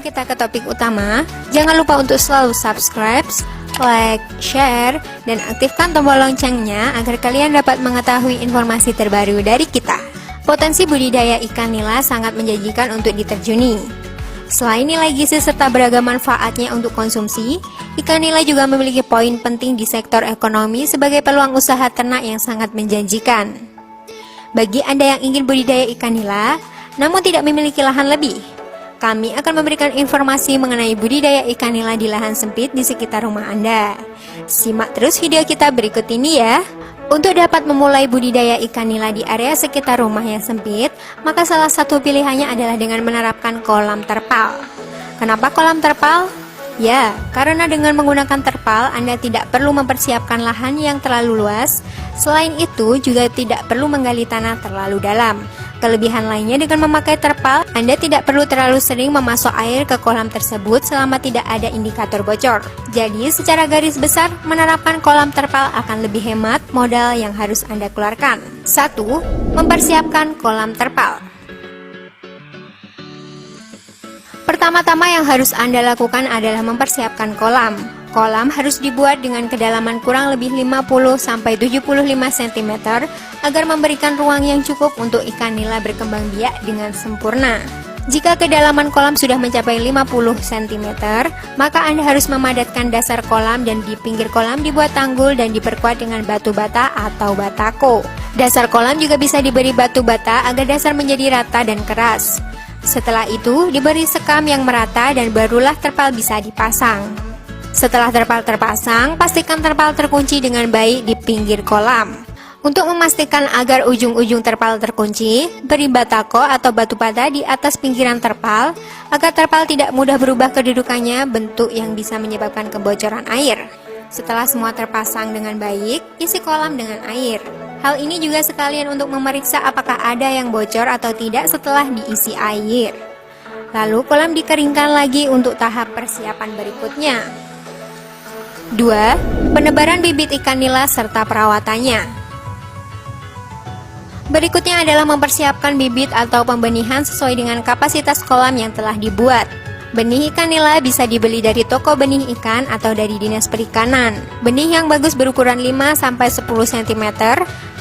kita ke topik utama, jangan lupa untuk selalu subscribe, like, share, dan aktifkan tombol loncengnya agar kalian dapat mengetahui informasi terbaru dari kita. Potensi budidaya ikan nila sangat menjanjikan untuk diterjuni. Selain nilai gizi serta beragam manfaatnya untuk konsumsi, ikan nila juga memiliki poin penting di sektor ekonomi sebagai peluang usaha ternak yang sangat menjanjikan. Bagi Anda yang ingin budidaya ikan nila, namun tidak memiliki lahan lebih, kami akan memberikan informasi mengenai budidaya ikan nila di lahan sempit di sekitar rumah Anda. Simak terus video kita berikut ini ya. Untuk dapat memulai budidaya ikan nila di area sekitar rumah yang sempit, maka salah satu pilihannya adalah dengan menerapkan kolam terpal. Kenapa kolam terpal? Ya, karena dengan menggunakan terpal, Anda tidak perlu mempersiapkan lahan yang terlalu luas. Selain itu, juga tidak perlu menggali tanah terlalu dalam. Kelebihan lainnya dengan memakai terpal, Anda tidak perlu terlalu sering memasok air ke kolam tersebut selama tidak ada indikator bocor. Jadi, secara garis besar, menerapkan kolam terpal akan lebih hemat modal yang harus Anda keluarkan. 1. Mempersiapkan kolam terpal. Pertama-tama yang harus Anda lakukan adalah mempersiapkan kolam. Kolam harus dibuat dengan kedalaman kurang lebih 50-75 cm agar memberikan ruang yang cukup untuk ikan nila berkembang biak dengan sempurna. Jika kedalaman kolam sudah mencapai 50 cm, maka Anda harus memadatkan dasar kolam dan di pinggir kolam dibuat tanggul dan diperkuat dengan batu bata atau batako. Dasar kolam juga bisa diberi batu bata agar dasar menjadi rata dan keras. Setelah itu, diberi sekam yang merata dan barulah terpal bisa dipasang. Setelah terpal terpasang, pastikan terpal terkunci dengan baik di pinggir kolam. Untuk memastikan agar ujung-ujung terpal terkunci, beri batako atau batu bata di atas pinggiran terpal agar terpal tidak mudah berubah kedudukannya, bentuk yang bisa menyebabkan kebocoran air. Setelah semua terpasang dengan baik, isi kolam dengan air. Hal ini juga sekalian untuk memeriksa apakah ada yang bocor atau tidak setelah diisi air. Lalu kolam dikeringkan lagi untuk tahap persiapan berikutnya. 2. Penebaran bibit ikan nila serta perawatannya. Berikutnya adalah mempersiapkan bibit atau pembenihan sesuai dengan kapasitas kolam yang telah dibuat. Benih ikan nila bisa dibeli dari toko benih ikan atau dari dinas perikanan. Benih yang bagus berukuran 5-10 cm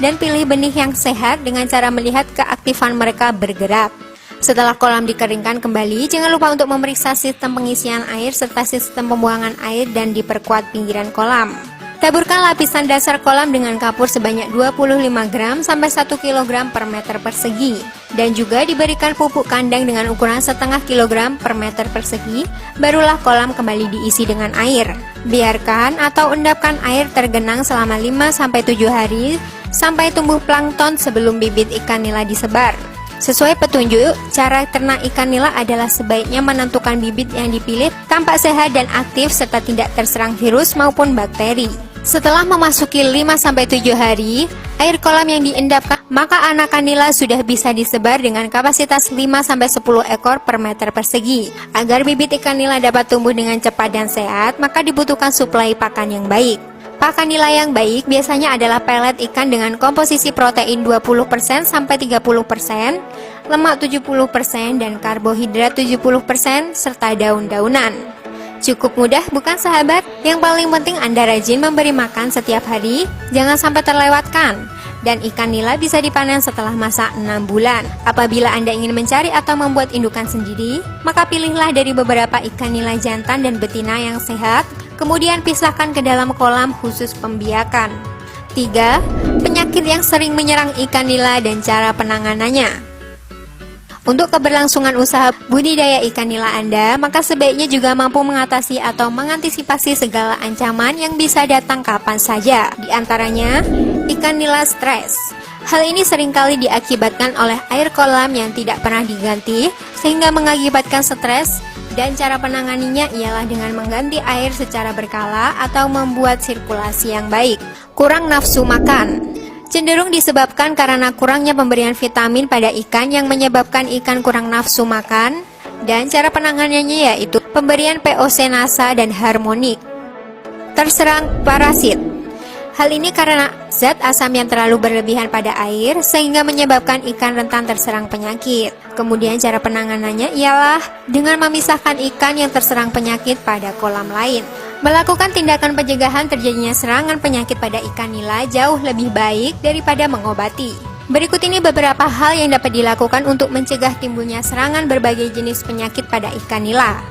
dan pilih benih yang sehat dengan cara melihat keaktifan mereka bergerak. Setelah kolam dikeringkan kembali, jangan lupa untuk memeriksa sistem pengisian air serta sistem pembuangan air dan diperkuat pinggiran kolam. Taburkan lapisan dasar kolam dengan kapur sebanyak 25 gram sampai 1 kg per meter persegi dan juga diberikan pupuk kandang dengan ukuran setengah kilogram per meter persegi, barulah kolam kembali diisi dengan air. Biarkan atau endapkan air tergenang selama 5-7 hari sampai tumbuh plankton sebelum bibit ikan nila disebar. Sesuai petunjuk, cara ternak ikan nila adalah sebaiknya menentukan bibit yang dipilih tampak sehat dan aktif serta tidak terserang virus maupun bakteri. Setelah memasuki 5-7 hari, air kolam yang diendapkan, maka anakan nila sudah bisa disebar dengan kapasitas 5-10 ekor per meter persegi. Agar bibit ikan nila dapat tumbuh dengan cepat dan sehat, maka dibutuhkan suplai pakan yang baik. Pakan nila yang baik biasanya adalah pelet ikan dengan komposisi protein 20% sampai 30%, lemak 70% dan karbohidrat 70% serta daun-daunan. Cukup mudah bukan sahabat? Yang paling penting Anda rajin memberi makan setiap hari, jangan sampai terlewatkan. Dan ikan nila bisa dipanen setelah masa 6 bulan. Apabila Anda ingin mencari atau membuat indukan sendiri, maka pilihlah dari beberapa ikan nila jantan dan betina yang sehat, kemudian pisahkan ke dalam kolam khusus pembiakan. 3. Penyakit yang sering menyerang ikan nila dan cara penanganannya. Untuk keberlangsungan usaha budidaya ikan nila Anda, maka sebaiknya juga mampu mengatasi atau mengantisipasi segala ancaman yang bisa datang kapan saja. Di antaranya, ikan nila stres. Hal ini seringkali diakibatkan oleh air kolam yang tidak pernah diganti, sehingga mengakibatkan stres, dan cara penanganinya ialah dengan mengganti air secara berkala atau membuat sirkulasi yang baik. Kurang nafsu makan. Cenderung disebabkan karena kurangnya pemberian vitamin pada ikan yang menyebabkan ikan kurang nafsu makan, dan cara penanganannya yaitu pemberian POC nasa dan harmonik. Terserang parasit. Hal ini karena zat asam yang terlalu berlebihan pada air sehingga menyebabkan ikan rentan terserang penyakit. Kemudian cara penanganannya ialah dengan memisahkan ikan yang terserang penyakit pada kolam lain. Melakukan tindakan pencegahan terjadinya serangan penyakit pada ikan nila jauh lebih baik daripada mengobati. Berikut ini beberapa hal yang dapat dilakukan untuk mencegah timbulnya serangan berbagai jenis penyakit pada ikan nila.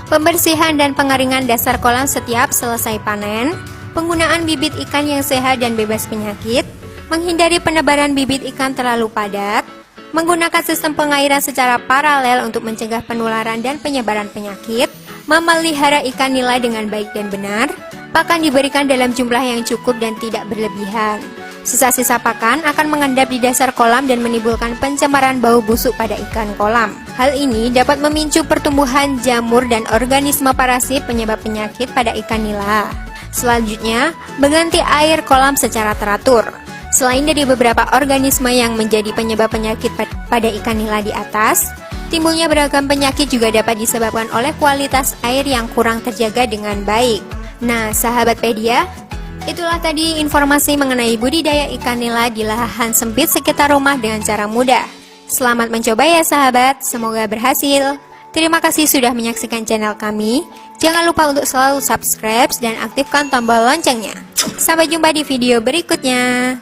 Pembersihan dan pengeringan dasar kolam setiap selesai panen, penggunaan bibit ikan yang sehat dan bebas penyakit, menghindari penebaran bibit ikan terlalu padat, menggunakan sistem pengairan secara paralel untuk mencegah penularan dan penyebaran penyakit, memelihara ikan nila dengan baik dan benar, pakan diberikan dalam jumlah yang cukup dan tidak berlebihan. Sisa-sisa pakan akan mengendap di dasar kolam dan menimbulkan pencemaran bau busuk pada ikan kolam. Hal ini dapat memicu pertumbuhan jamur dan organisme parasit penyebab penyakit pada ikan nila. Selanjutnya, mengganti air kolam secara teratur. Selain dari beberapa organisme yang menjadi penyebab penyakit pada ikan nila di atas, timbulnya beragam penyakit juga dapat disebabkan oleh kualitas air yang kurang terjaga dengan baik. Nah, sahabat Pedia, itulah tadi informasi mengenai budidaya ikan nila di lahan sempit sekitar rumah dengan cara mudah. Selamat mencoba ya sahabat, semoga berhasil. Terima kasih sudah menyaksikan channel kami. Jangan lupa untuk selalu subscribe dan aktifkan tombol loncengnya. Sampai jumpa di video berikutnya.